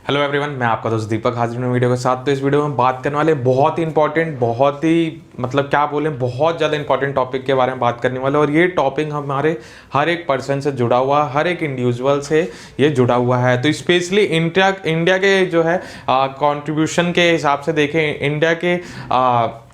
Hello everyone, मैं आपका दोस्त दीपक हाजिर हूँ वीडियो के साथ। तो इस वीडियो में बात करने वाले बहुत ही इंपॉर्टेंट, बहुत ही मतलब क्या बोलें, बहुत ज़्यादा इंपॉर्टेंट टॉपिक के बारे में बात करने वाले। और ये टॉपिक हमारे हर एक पर्सन से जुड़ा हुआ, हर एक इंडिविजुअल से ये जुड़ा हुआ है। तो स्पेशली इंडिया के जो है कंट्रीब्यूशन के हिसाब से देखें,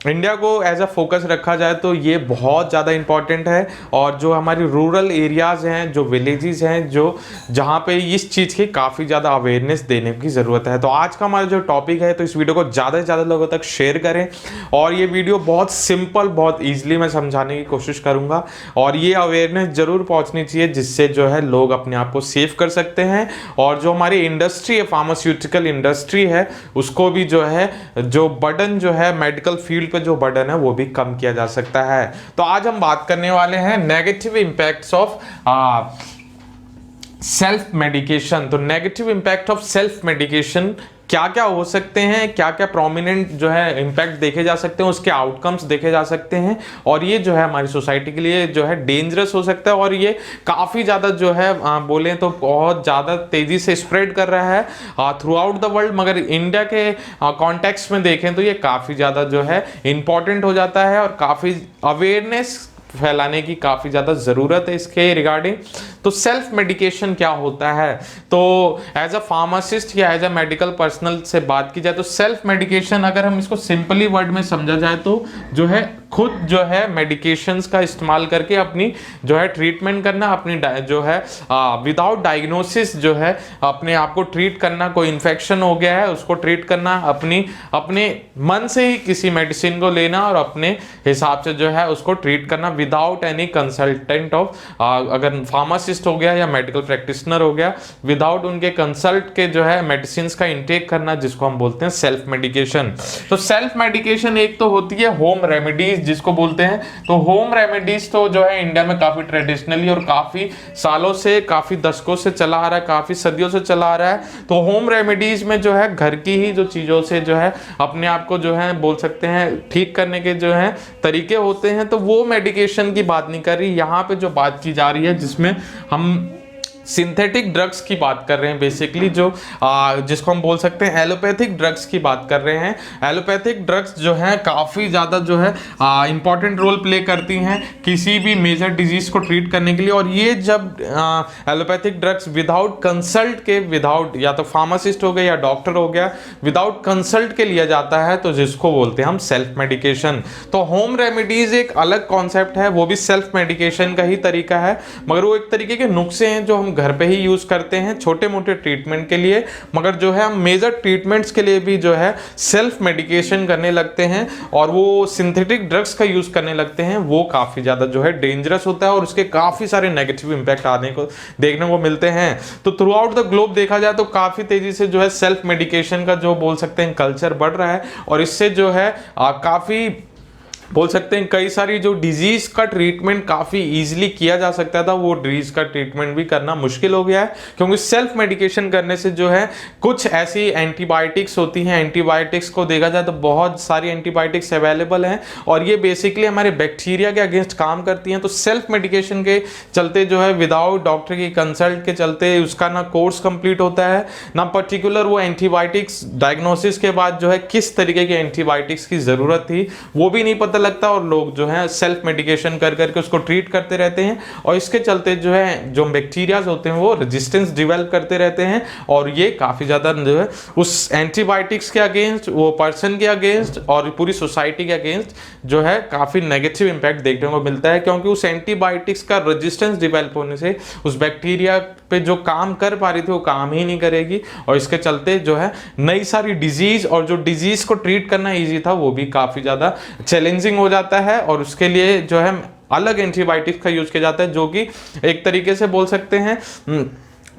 इंडिया को एज अ फोकस रखा जाए तो ये बहुत ज़्यादा इंपॉर्टेंट है। और जो हमारी रूरल एरियाज़ हैं, जो विलेजेस हैं, जो जहाँ पे इस चीज़ की काफ़ी ज़्यादा अवेयरनेस देने की ज़रूरत है। तो आज का हमारा जो टॉपिक है, तो इस वीडियो को ज़्यादा से ज़्यादा लोगों तक शेयर करें। और ये वीडियो बहुत सिंपल, बहुत ईजिली मैं समझाने की कोशिश करूँगा। और ये अवेयरनेस ज़रूर पहुँचनी चाहिए, जिससे जो है लोग अपने आप को सेव कर सकते हैं। और जो हमारी इंडस्ट्री है, फार्मास्यूटिकल इंडस्ट्री है, उसको भी जो है जो बर्डन जो है मेडिकल फील्ड पे जो बर्डन है वो भी कम किया जा सकता है। तो आज हम बात करने वाले हैं negative impacts of self medication. तो negative impact of self medication क्या क्या हो सकते हैं, क्या क्या प्रोमिनेंट जो है इंपैक्ट देखे जा सकते हैं, उसके आउटकम्स देखे जा सकते हैं। और ये जो है हमारी सोसाइटी के लिए जो है डेंजरस हो सकता है। और ये काफ़ी ज़्यादा जो है बोलें तो बहुत ज़्यादा तेज़ी से स्प्रेड कर रहा है थ्रू आउट द वर्ल्ड। मगर इंडिया के कॉन्टेक्स्ट में देखें तो ये काफ़ी ज़्यादा जो है इंपॉर्टेंट हो जाता है और काफ़ी अवेयरनेस फैलाने की काफ़ी ज़्यादा ज़रूरत है इसके रिगार्डिंग। तो सेल्फ मेडिकेशन क्या होता है? तो एज अ फार्मासिस्ट या एज अ मेडिकल पर्सनल से बात की जाए तो सेल्फ मेडिकेशन, अगर हम इसको सिंपली वर्ड में समझा जाए तो जो है खुद जो है मेडिकेशंस का इस्तेमाल करके अपनी जो है ट्रीटमेंट करना, अपनी जो है विदाउट डायग्नोसिस जो है अपने आप को ट्रीट करना। कोई इन्फेक्शन हो गया है उसको ट्रीट करना, अपने मन से ही किसी मेडिसिन को लेना और अपने हिसाब से जो है उसको ट्रीट करना विदाउट एनी कंसल्टेंट ऑफ, अगर फार्मासिस्ट हो गया या मेडिकल प्रैक्टिशनर हो गया, विदाउट उनके कंसल्ट के जो है मेडिसिन का इंटेक करना, जिसको हम बोलते हैं सेल्फ मेडिकेशन। तो सेल्फ मेडिकेशन एक तो होती है होम रेमेडीज जिसको बोलते हैं। तो होम रेमेडीज तो जो है इंडिया में काफी ट्रेडिशनली और काफी सालों से, काफी दशकों से चला आ रहा है, काफी सदियों से चला आ रहा है। तो होम रेमेडीज में जो है घर की ही जो चीजों से जो है अपने आप को जो है बोल सकते हैं ठीक करने के जो है तरीके होते हैं। तो वो मेडिकेशन की बात नहीं कर रही यहाँ पे, जो बात की जा रही है जिसमें हम सिंथेटिक ड्रग्स की बात कर रहे हैं। बेसिकली जो जिसको हम बोल सकते हैं एलोपैथिक ड्रग्स की बात कर रहे हैं। एलोपैथिक ड्रग्स जो है काफ़ी ज़्यादा जो है इंपॉर्टेंट रोल प्ले करती हैं किसी भी मेजर डिजीज को ट्रीट करने के लिए। और ये जब एलोपैथिक ड्रग्स विदाउट कंसल्ट के, विदाउट या तो फार्मासिस्ट हो गया या डॉक्टर हो गया, विदाउट कंसल्ट के लिया जाता है, तो जिसको बोलते हैं हम सेल्फ मेडिकेशन। तो होम रेमेडीज एक अलग कॉन्सेप्ट है, वो भी सेल्फ मेडिकेशन का ही तरीका है, मगर वो एक तरीके के नुस्खे हैं जो हम घर पे ही यूज करते हैं छोटे मोटे ट्रीटमेंट के लिए। मगर जो है हम मेजर ट्रीटमेंट्स के लिए भी जो है सेल्फ मेडिकेशन करने लगते हैं और वो सिंथेटिक ड्रग्स का यूज करने लगते हैं। वो काफी ज्यादा जो है डेंजरस होता है और उसके काफी सारे नेगेटिव इंपैक्ट आने को देखने को मिलते हैं। तो थ्रू आउट द ग्लोब देखा जाए तो काफी तेजी से जो है सेल्फ मेडिकेशन का जो बोल सकते हैं कल्चर बढ़ रहा है। और इससे जो है काफी बोल सकते हैं कई सारी जो डिजीज का ट्रीटमेंट काफी इजीली किया जा सकता था, वो डिजीज का ट्रीटमेंट भी करना मुश्किल हो गया है। क्योंकि सेल्फ मेडिकेशन करने से जो है कुछ ऐसी एंटीबायोटिक्स होती हैं, एंटीबायोटिक्स को देखा जाए तो बहुत सारी एंटीबायोटिक्स अवेलेबल हैं और ये बेसिकली हमारे बैक्टीरिया के अगेंस्ट काम करती हैं। तो सेल्फ मेडिकेशन के चलते जो है विदाउट डॉक्टर की कंसल्ट के चलते उसका ना कोर्स कंप्लीट होता है, ना पर्टिकुलर वो एंटीबायोटिक्स डायग्नोसिस के बाद जो है किस तरीके की एंटीबायोटिक्स की जरूरत थी वो भी नहीं पता लगता। और लोग जो है सेल्फ मेडिकेशन कर करके उसको ट्रीट करते रहते हैं और इसके चलते जो है जो बैक्टीरियाज होते हैं वो रेजिस्टेंस डेवलप करते रहते हैं। और ये काफी ज्यादा जो है उस एंटीबायोटिक्स के अगेंस्ट, वो पर्सन के अगेंस्ट और पूरी सोसाइटी के अगेंस्ट जो है काफी नेगेटिव इंपैक्ट देखने को मिलता है। क्योंकि उस एंटीबायोटिक्स का रेजिस्टेंस डेवलप होने से उस बैक्टीरिया पे जो काम कर पा रही थी वो काम ही नहीं करेगी और इसके चलते जो है नई सारी डिजीज, और जो डिजीज को ट्रीट करना इजी था वो भी काफी ज्यादा चैलेंजिंग हो जाता है। और उसके लिए जो है अलग एंटीबायोटिक्स का यूज किया जाता है, जो कि एक तरीके से बोल सकते हैं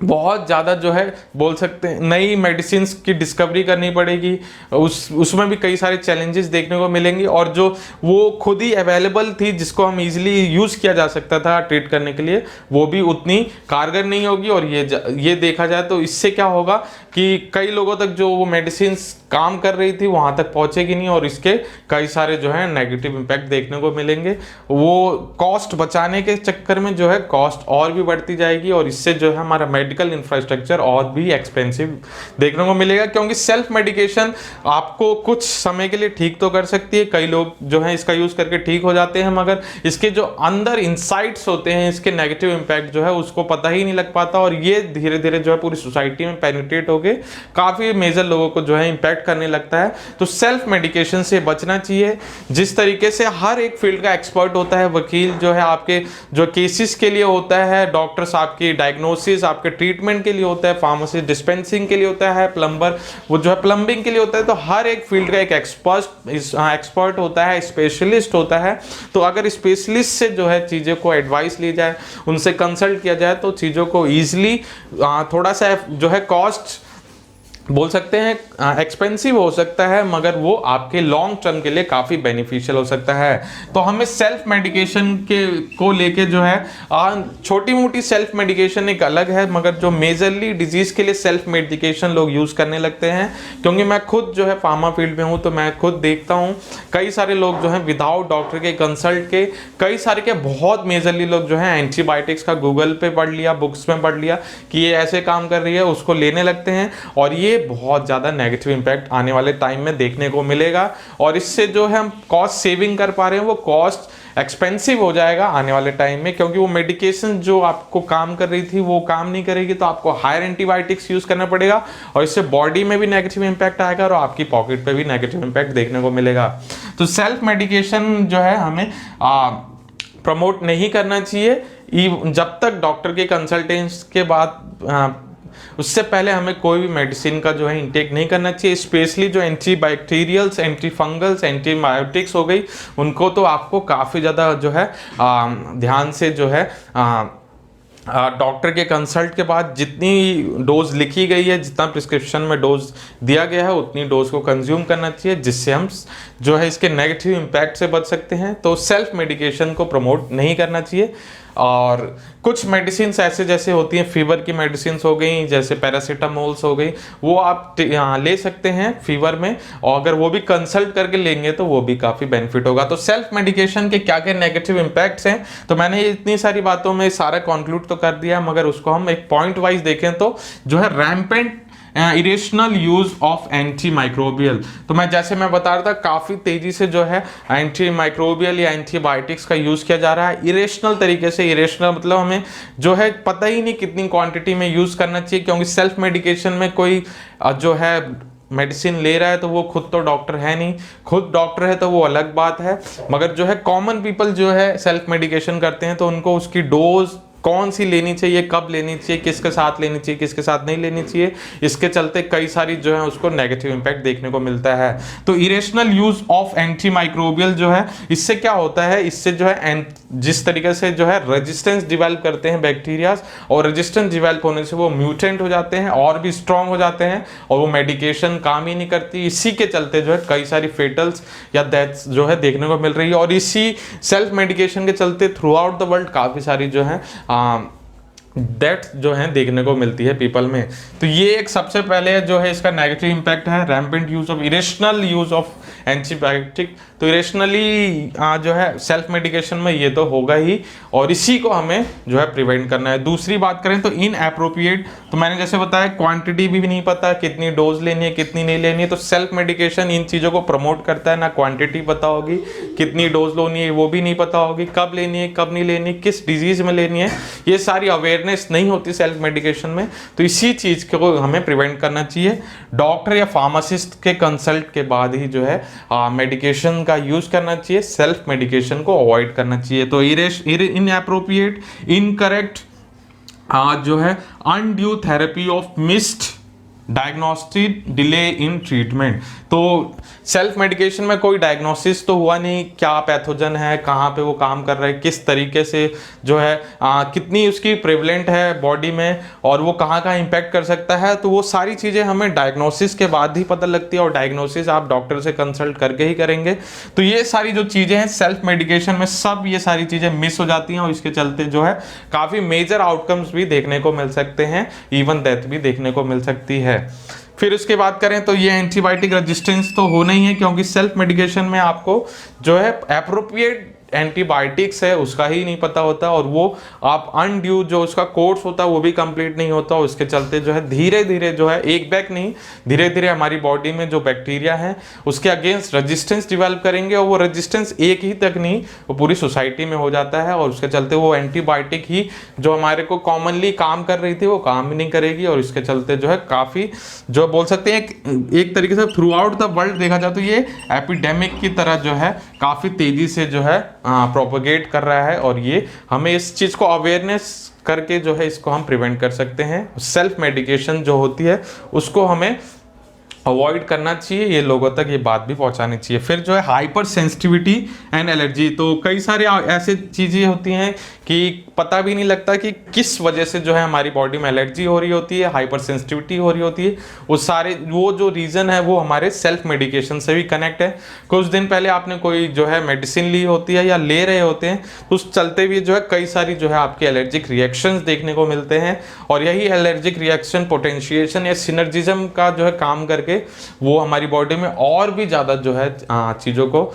बहुत ज़्यादा जो है बोल सकते हैं नई मेडिसिन की डिस्कवरी करनी पड़ेगी। उसमें भी कई सारे चैलेंजेस देखने को मिलेंगे। और जो वो खुद ही अवेलेबल थी जिसको हम इजीली यूज़ किया जा सकता था ट्रीट करने के लिए, वो भी उतनी कारगर नहीं होगी। और ये देखा जाए तो इससे क्या होगा कि कई लोगों तक जो वो मेडिसिन काम कर रही थी वहाँ तक पहुँचेगी नहीं और इसके कई सारे जो है नेगेटिव इम्पैक्ट देखने को मिलेंगे। वो कॉस्ट बचाने के चक्कर में जो है कॉस्ट और भी बढ़ती जाएगी और इससे जो है हमारा मेडिकल इंफ्रास्ट्रक्चर और भी एक्सपेंसिव देखने को मिलेगा, क्योंकि सेल्फ मेडिकेशन आपको कुछ समय के लिए ठीक तो कर सकती है, कई लोग जो है इसका यूज करके ठीक हो जाते हैं, मगर इसके जो अंदर इनसाइट्स होते हैं, इसके नेगेटिव इंपैक्ट जो है उसको पता ही नहीं लग पाता, और ये धीरे धीरे जो है पूरी सोसाइटी में पेनिट्रेट होके काफी मेजर लोगों को जो है इंपैक्ट करने लगता है। तो सेल्फ मेडिकेशन से बचना चाहिए। जिस तरीके से हर एक फील्ड का एक्सपर्ट होता है, वकील जो है आपके जो केसेस के लिए होता है, डॉक्टर्स आपकी डायग्नोसिस आपके ट्रीटमेंट के लिए होता है, फार्मासिस्ट डिस्पेंसिंग के लिए होता है, प्लम्बर वो जो है प्लम्बिंग के लिए होता है। तो हर एक फील्ड का एक एक्सपर्ट होता है, स्पेशलिस्ट होता है। तो अगर स्पेशलिस्ट से जो है चीज़ों को एडवाइस ली जाए, उनसे कंसल्ट किया जाए, तो चीज़ों को ईजिली थोड़ा सा जो है कॉस्ट बोल सकते हैं एक्सपेंसिव हो सकता है, मगर वो आपके लॉन्ग टर्म के लिए काफ़ी बेनिफिशियल हो सकता है। तो हमें सेल्फ मेडिकेशन के को लेके जो है छोटी मोटी सेल्फ मेडिकेशन एक अलग है, मगर जो मेजरली डिजीज के लिए सेल्फ मेडिकेशन लोग यूज़ करने लगते हैं, क्योंकि मैं खुद जो है फार्मा फील्ड में हूँ, तो मैं खुद देखता हूँ कई सारे लोग जो हैं विदाउट डॉक्टर के कंसल्ट के, कई सारे के बहुत मेजरली लोग जो है एंटीबायोटिक्स का गूगल पे पढ़ लिया, बुक्स में पढ़ लिया कि ये ऐसे काम कर रही है, उसको लेने लगते हैं, और ये बहुत ज़्यादा नेगेटिव इंपैक्ट आने वाले टाइम में देखने को मिलेगा। और इससे जो है हम कॉस्ट सेविंग कर पा रहे हैं, वो कॉस्ट एक्सपेंसिव हो जाएगा आने वाले टाइम में, क्योंकि वो मेडिकेशन जो आपको काम कर रही थी वो काम नहीं करेगी, तो आपको हायर एंटीबायोटिक्स यूज़ करना पड़ेगा, और इससे बॉडी में भी नेगेटिव इंपैक्ट आएगा और आपकी पॉकेट पे भी नेगेटिव इंपैक्ट देखने को मिलेगा। तो सेल्फ मेडिकेशन जो है हमें प्रमोट नहीं करना चाहिए जब तक डॉक्टर के कंसल्टेंस के बाद उससे पहले हमें कोई भी मेडिसिन का जो है इंटेक नहीं करना चाहिए। स्पेशली जो एंटीबैक्टीरियल्स, एंटी फंगल्स, एंटीबायोटिक्स हो गई, उनको तो आपको काफ़ी ज़्यादा जो है ध्यान से जो है डॉक्टर के कंसल्ट के बाद जितनी डोज लिखी गई है, जितना प्रिस्क्रिप्शन में डोज दिया गया है, उतनी डोज को कंज्यूम करना चाहिए, जिससे हम जो है इसके नेगेटिव इम्पैक्ट से बच सकते हैं। तो सेल्फ मेडिकेशन को प्रमोट नहीं करना चाहिए। और कुछ मेडिसिन ऐसे जैसे होती हैं, फीवर की मेडिसिन हो गई, जैसे पैरासीटामोल्स हो गई, वो आप ले सकते हैं फीवर में, और अगर वो भी कंसल्ट करके लेंगे तो वो भी काफ़ी बेनिफिट होगा। तो सेल्फ मेडिकेशन के क्या क्या नेगेटिव इम्पैक्ट्स हैं, तो मैंने इतनी सारी बातों में सारा कंक्लूड तो कर दिया, मगर उसको हम एक पॉइंट वाइज देखें तो जो है rampant irrational use of anti microbial. तो मैं बता रहा था काफ़ी तेज़ी से जो है एंटी माइक्रोबियल या एंटीबायोटिक्स का यूज़ किया जा रहा है इरेशनल तरीके से। इरेशनल मतलब हमें जो है पता ही नहीं कितनी क्वांटिटी में यूज़ करना चाहिए, क्योंकि सेल्फ मेडिकेशन में कोई जो है मेडिसिन ले रहा है तो वो खुद तो डॉक्टर है नहीं, खुद डॉक्टर है तो वो अलग बात है, मगर जो है कॉमन पीपल जो है सेल्फ मेडिकेशन करते हैं, तो उनको उसकी डोज कौन सी लेनी चाहिए, कब लेनी चाहिए, किसके साथ लेनी चाहिए, किसके साथ नहीं लेनी चाहिए, इसके चलते कई सारी जो है उसको नेगेटिव इंपैक्ट देखने को मिलता है। तो irrational use of anti microbial जो है, इससे क्या होता है, इससे जो है जिस तरीके से जो है रेजिस्टेंस डिवेल्प करते हैं बैक्टीरियाज, और रेजिस्टेंस डिवेल्प होने से वो म्यूटेंट हो जाते हैं और भी स्ट्रांग हो जाते हैं, और वो मेडिकेशन काम ही नहीं करती। इसी के चलते जो है कई सारी फेटल्स या डेथ्स जो है देखने को मिल रही है, और इसी सेल्फ मेडिकेशन के चलते थ्रू आउट द वर्ल्ड काफ़ी सारी जो है डेथ जो है देखने को मिलती है पीपल में। तो ये एक सबसे पहले जो है इसका नेगेटिव इंपैक्ट है, rampant use of irrational use of antibiotic. तो इरेशनली जो है सेल्फ मेडिकेशन में ये तो होगा ही, और इसी को हमें जो है प्रिवेंट करना है। दूसरी बात करें तो इनएप्रोप्रिएट, तो मैंने जैसे बताया क्वांटिटी भी नहीं पता, कितनी डोज लेनी है कितनी नहीं लेनी है, तो सेल्फ मेडिकेशन इन चीज़ों को प्रमोट करता है। ना क्वांटिटी पता होगी, कितनी डोज लेनी है वो भी नहीं पता होगी, कब लेनी है कब नहीं लेनी, किस डिजीज में लेनी है, ये सारी अवेयरनेस नहीं होती सेल्फ मेडिकेशन में। तो इसी चीज़ को हमें प्रिवेंट करना चाहिए। डॉक्टर या फार्मासिस्ट के कंसल्ट के बाद ही जो है मेडिकेशन का यूज करना चाहिए, सेल्फ मेडिकेशन को अवॉइड करना चाहिए। तो इनएप्रोप्रिएट, इनकरेक्ट जो है undue therapy of missed diagnostic delay in treatment. तो सेल्फ मेडिकेशन में कोई डायग्नोसिस तो हुआ नहीं, क्या पैथोजन है, कहाँ पे वो काम कर रहा है, किस तरीके से जो है कितनी उसकी प्रेवलेंट है बॉडी में, और वो कहाँ कहाँ इम्पैक्ट कर सकता है, तो वो सारी चीज़ें हमें डायग्नोसिस के बाद ही पता लगती है, और डायग्नोसिस आप डॉक्टर से कंसल्ट करके ही करेंगे। तो ये सारी जो चीज़ें हैं सेल्फ मेडिकेशन में, सब ये सारी चीज़ें मिस हो जाती हैं, और इसके चलते जो है काफ़ी मेजर आउटकम्स भी देखने को मिल सकते हैं, इवन डेथ भी देखने को मिल सकती है। फिर उसके बात करें तो ये एंटीबायोटिक रेजिस्टेंस तो होना ही है, क्योंकि सेल्फ मेडिकेशन में आपको जो है एप्रोप्रिएट एंटीबायोटिक्स है उसका ही नहीं पता होता, और वो आप अनड्यू जो उसका कोर्स होता है वो भी कंप्लीट नहीं होता। उसके चलते जो है धीरे धीरे जो है एक बैग नहीं, धीरे धीरे हमारी बॉडी में जो बैक्टीरिया है उसके अगेंस्ट रेजिस्टेंस डेवलप करेंगे, और वो रेजिस्टेंस एक ही तक नहीं, वो पूरी सोसाइटी में हो जाता है। और उसके चलते वो एंटीबायोटिक ही जो हमारे को कॉमनली काम कर रही थी वो काम भी नहीं करेगी, और इसके चलते जो है काफ़ी जो बोल सकते हैं एक तरीके से थ्रू आउट द वर्ल्ड देखा जाए तो ये एपिडेमिक की तरह जो है काफ़ी तेज़ी से जो है प्रोपोगेट कर रहा है। और ये हमें इस चीज़ को अवेयरनेस करके जो है इसको हम प्रिवेंट कर सकते हैं। सेल्फ मेडिकेशन जो होती है उसको हमें अवॉइड करना चाहिए, ये लोगों तक ये बात भी पहुंचानी चाहिए। फिर जो है हाइपर सेंसिटिविटी एंड एलर्जी, तो कई सारे ऐसे चीज़ें होती हैं कि पता भी नहीं लगता कि किस वजह से जो है हमारी बॉडी में एलर्जी हो रही होती है, हाइपर सेंसिटिविटी हो रही होती है। वो जो रीज़न है वो हमारे सेल्फ मेडिकेशन से भी कनेक्ट है। कुछ दिन पहले आपने कोई जो है मेडिसिन ली होती है या ले रहे होते हैं, उस चलते भी जो है कई सारी जो है आपके एलर्जिक रिएक्शंस देखने को मिलते हैं, और यही एलर्जिक रिएक्शन पोटेंशिएशन या सिनर्जिज्म का जो है काम करके वो हमारी बॉडी में और भी ज़्यादा जो है चीज़ों को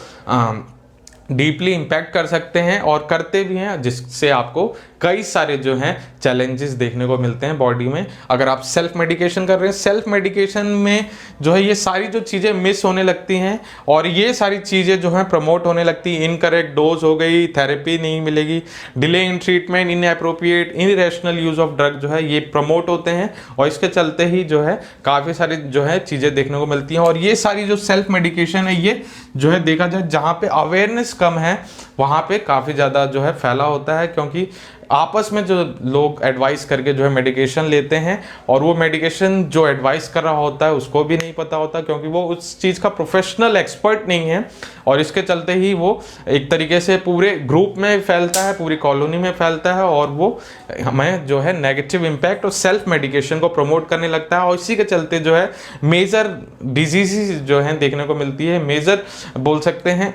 डीपली इम्पैक्ट कर सकते हैं और करते भी हैं, जिससे आपको कई सारे जो हैं चैलेंजेस देखने को मिलते हैं बॉडी में। अगर आप सेल्फ मेडिकेशन कर रहे हैं, सेल्फ मेडिकेशन में जो है ये सारी जो चीज़ें मिस होने लगती हैं, और ये सारी चीज़ें जो हैं प्रमोट होने लगती हैं। इनकरेक्ट डोज हो गई, थेरेपी नहीं मिलेगी, delay in treatment, inappropriate, irrational use of drug जो है ये प्रमोट होते हैं, और इसके चलते ही जो है काफ़ी सारी जो है चीज़ें देखने को मिलती हैं। और ये सारी जो सेल्फ मेडिकेशन है ये जो है देखा जाए जहाँ पे अवेयरनेस कम है वहाँ पे काफ़ी ज़्यादा जो है फैला होता है, क्योंकि आपस में जो लोग एडवाइस करके जो है मेडिकेशन लेते हैं, और वो मेडिकेशन जो एडवाइस कर रहा होता है उसको भी नहीं पता होता, क्योंकि वो उस चीज़ का प्रोफेशनल एक्सपर्ट नहीं है, और इसके चलते ही वो एक तरीके से पूरे ग्रुप में फैलता है, पूरी कॉलोनी में फैलता है, और वो हमें जो है नेगेटिव इम्पैक्ट और सेल्फ मेडिकेशन को प्रमोट करने लगता है। और इसी के चलते जो है मेजर डिजीज़ जो है देखने को मिलती है, मेजर बोल सकते हैं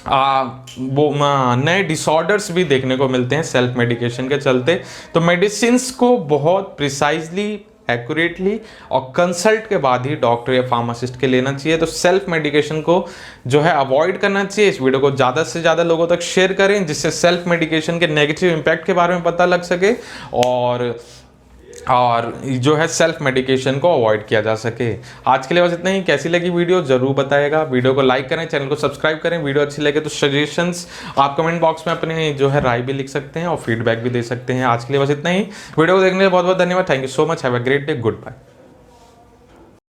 वो नए डिसऑर्डर्स भी देखने को मिलते हैं सेल्फ मेडिकेशन के चलते। तो मेडिसिन्स को बहुत प्रिसाइजली, एक्यूरेटली और कंसल्ट के बाद ही डॉक्टर या फार्मासिस्ट के लेना चाहिए। तो सेल्फ मेडिकेशन को जो है अवॉइड करना चाहिए। इस वीडियो को ज़्यादा से ज़्यादा लोगों तक शेयर करें, जिससे सेल्फ मेडिकेशन के नेगेटिव इम्पैक्ट के बारे में पता लग सके, और जो है सेल्फ मेडिकेशन को अवॉइड किया जा सके। आज के लिए बस इतना ही। कैसी लगी वीडियो ज़रूर बताएगा, वीडियो को लाइक करें, चैनल को सब्सक्राइब करें। वीडियो अच्छी लगे तो सजेशंस आप कमेंट बॉक्स में अपने जो है राय भी लिख सकते हैं और फीडबैक भी दे सकते हैं। आज के लिए बस इतना ही। वीडियो को देखने के लिए बहुत बहुत धन्यवाद। Thank you so much. Have a great day. Good bye.